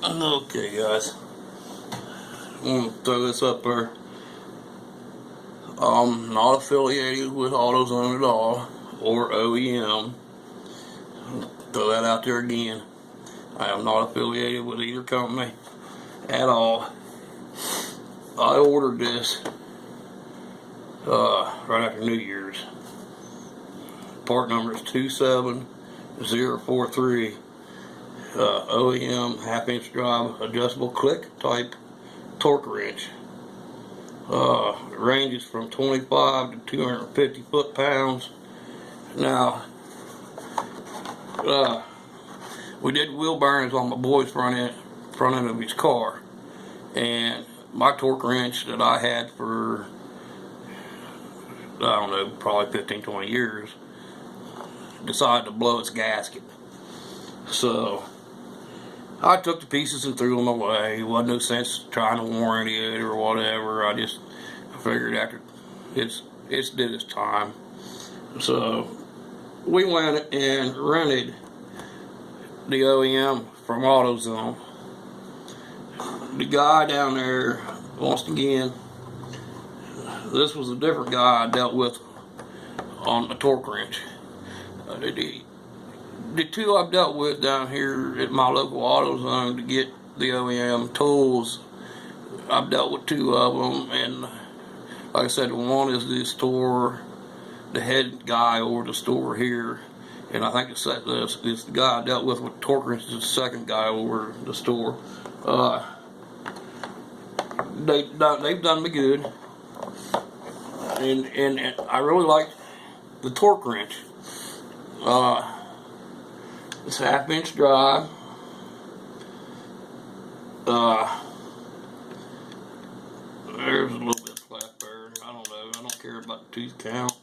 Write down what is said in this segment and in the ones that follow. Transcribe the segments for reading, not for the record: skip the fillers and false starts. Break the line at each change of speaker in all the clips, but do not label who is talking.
Okay, guys, I'm gonna throw this up there. I'm not affiliated with AutoZone at all, or OEM. Throw that out there again. I am not affiliated with either company at all. I ordered this right after New Year's. Part number is 27043. OEM half-inch drive adjustable click type torque wrench. It ranges from 25 to 250 foot-pounds. Now, we did wheel bearings on my boy's front end of his car, and my torque wrench that I had for, I don't know, probably 15-20 years decided to blow its gasket. So I took the pieces and threw them away. It wasn't no sense trying to warranty it or whatever. I figured after it's did its time. So we went and rented the OEM from AutoZone. The guy down there, once again, this was a different guy I dealt with on the torque wrench. The two I've dealt with down here at my local AutoZone to get the OEM tools, I've dealt with two of them, and like I said, one is the store, the head guy over the store here, and I think it's the guy I dealt with torque wrench is the second guy over the store. They've done me good, and I really like the torque wrench. It's half-inch drive. There's a little bit of flap there. I don't know. I don't care about the tooth count.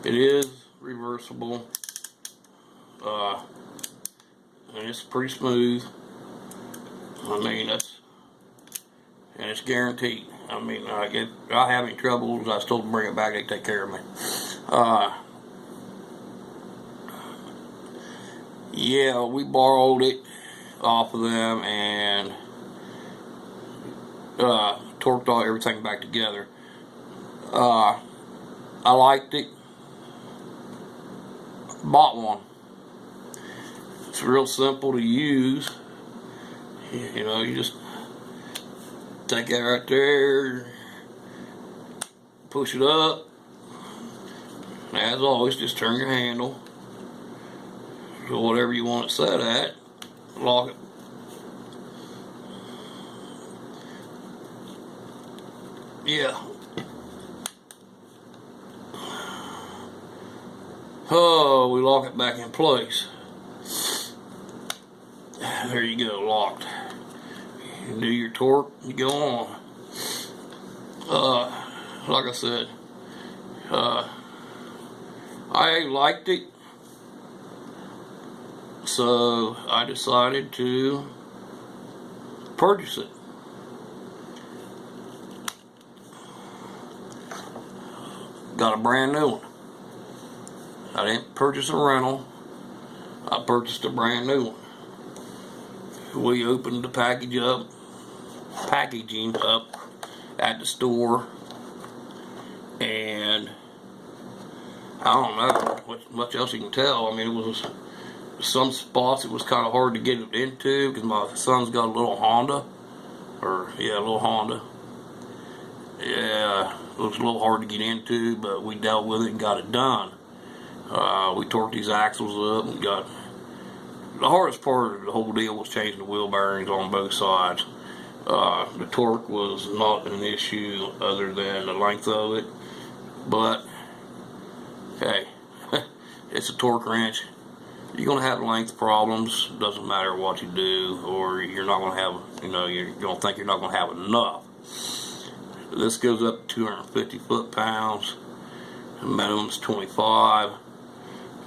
It is reversible. And it's pretty smooth. I mean, and it's guaranteed. I mean, if I have any troubles, I still bring it back. They take care of me. Yeah, we borrowed it off of them and torqued everything back together. I liked it. Bought one. It's real simple to use. You know, you just take that right there, push it up. As always, just turn your handle to whatever you want it set at. Lock it. Yeah. Oh, we lock it back in place. There you go, locked. You do your torque, you go on. Like I said, I liked it, so I decided to purchase it. Got a brand new one. I didn't purchase a rental. I purchased a brand new one. We opened the packaging up at the store, and I don't know what much else you can tell. I mean, it was some spots it was kind of hard to get it into because my son's got a little Honda, a little Honda. Yeah, it was a little hard to get into, but we dealt with it and got it done. We torqued these axles up and got. The hardest part of the whole deal was changing the wheel bearings on both sides. The torque was not an issue other than the length of it, but hey, it's a torque wrench. You're gonna have length problems. Doesn't matter what you do, or you're not gonna have. You're gonna think you're not gonna have enough. This goes up to 250 foot-pounds. The minimum's 25.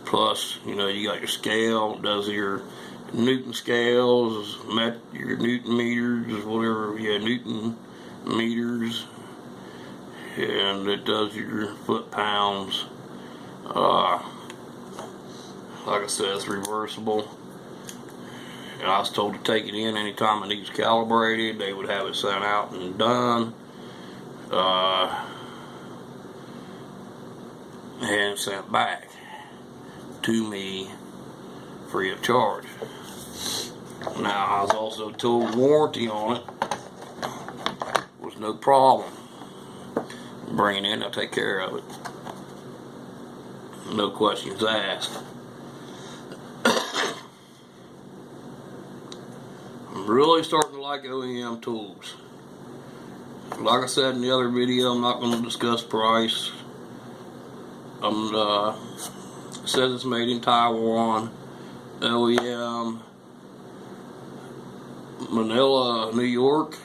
Plus, you got your scale. It does your Newton scales, your Newton meters, whatever. Yeah, Newton meters, and it does your foot-pounds. Like I said, it's reversible. And I was told to take it in anytime it needs calibrated. They would have it sent out and done. And sent back to me free of charge. Now, I was also told warranty on it was no problem. Bring it in, I'll take care of it. No questions asked. I'm really starting to like OEM tools. Like I said in the other video, I'm not going to discuss price. It says it's made in Taiwan. OEM, Manila, New York.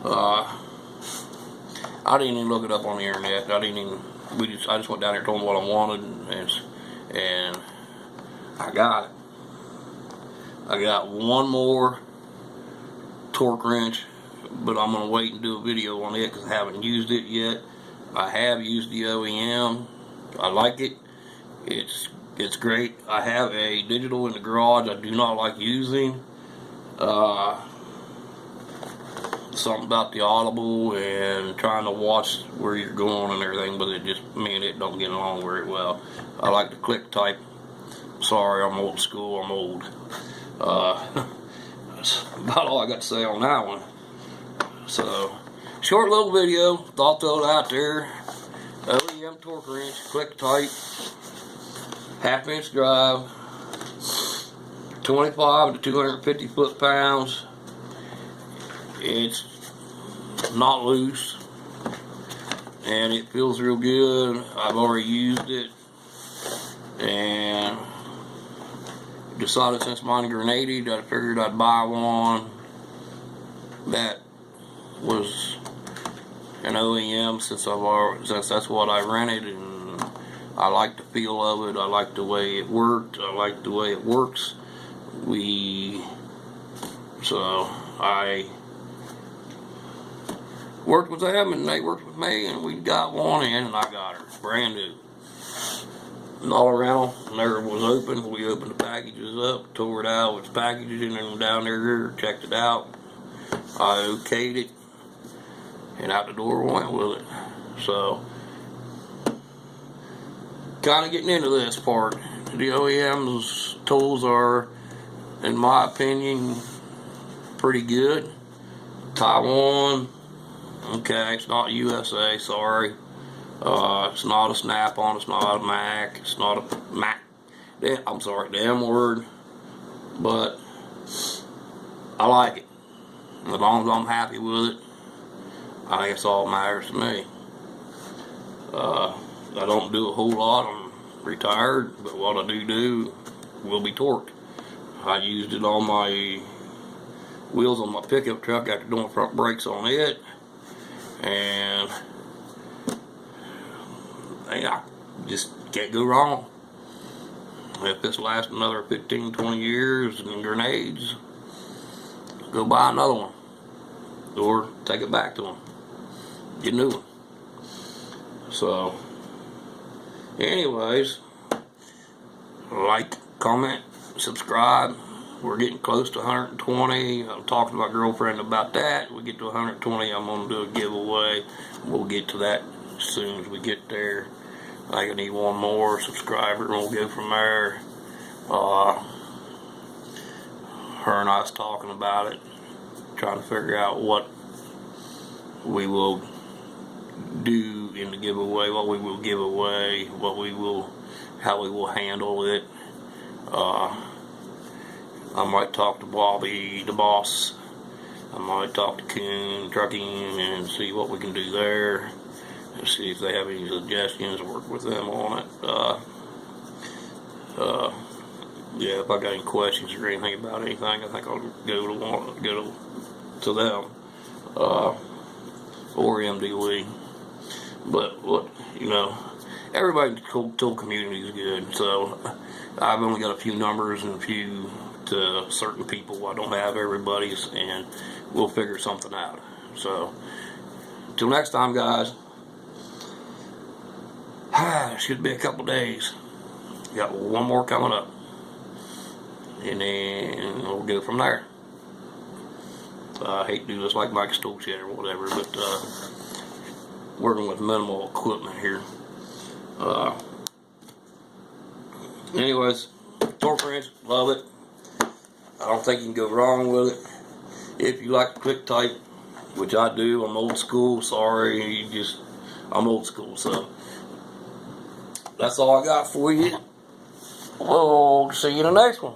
I didn't even look it up on the internet. I just went down there, told them what I wanted, and I got it. I got one more torque wrench, but I'm gonna wait and do a video on it because I haven't used it yet. I have used the OEM. I like it. It's great. I have a digital in the garage I do not like using. Something about the audible and trying to watch where you're going and everything, but it just, me and it don't get along very well. I like to click type. Sorry, I'm old school, I'm old. That's about all I got to say on that one. So, short little video, thought throw it out there. OEM torque wrench, click type, half-inch drive, 25 to 250 foot-pounds. It's not loose, and it feels real good. I've already used it, and decided since mine grenaded, I figured I'd buy one that was an OEM, since that's what I rented, and I like the feel of it. I like the way it worked. I like the way it works. So I worked with them, and they worked with me, and we got one in, and I got her brand new. And all around, never was open. We opened the packages up, tore it out with packages, and then down there, checked it out. I okayed it, and out the door went with it. So, kind of getting into this part. The OEM's tools are, in my opinion, pretty good. Taiwan, okay, it's not USA, sorry. It's not a Snap-on, it's not a Mac, it's not a Mac. I'm sorry, the M word. But I like it. As long as I'm happy with it, I think that's all that matters to me. I don't do a whole lot. I'm retired, but what I do will be torqued. I used it on my wheels on my pickup truck after doing front brakes on it, and I just can't go wrong. If this lasts another 15, 20 years and grenades, go buy another one, or take it back to them, get a new one. So, anyways, like, comment, subscribe. We're getting close to 120. I'm talking to my girlfriend about that. We get to 120, I'm going to do a giveaway. We'll get to that as soon as we get there. I think I need one more subscriber, and we'll go from there. Her and I was talking about it, trying to figure out what we will do in the giveaway, what we will give away, how we will handle it. I might talk to Bobby, the boss. I might talk to Coon Trucking and see what we can do there. And see if they have any suggestions, work with them on it. Yeah, if I got any questions or anything about anything, I think I'll go to them, or MDLE. But what, everybody in the tool community is good. So I've only got a few numbers and a few to certain people. I don't have everybody's, and we'll figure something out. So till next time, guys. Should be a couple days. Got one more coming up. and then we'll go from there. I hate to do this like Mike Stoltz or whatever, but working with minimal equipment here. Anyways, torque wrench, love it. I don't think you can go wrong with it. If you like quick type, which I do, I'm old school. Sorry, I'm old school. So that's all I got for you. We'll see you in the next one.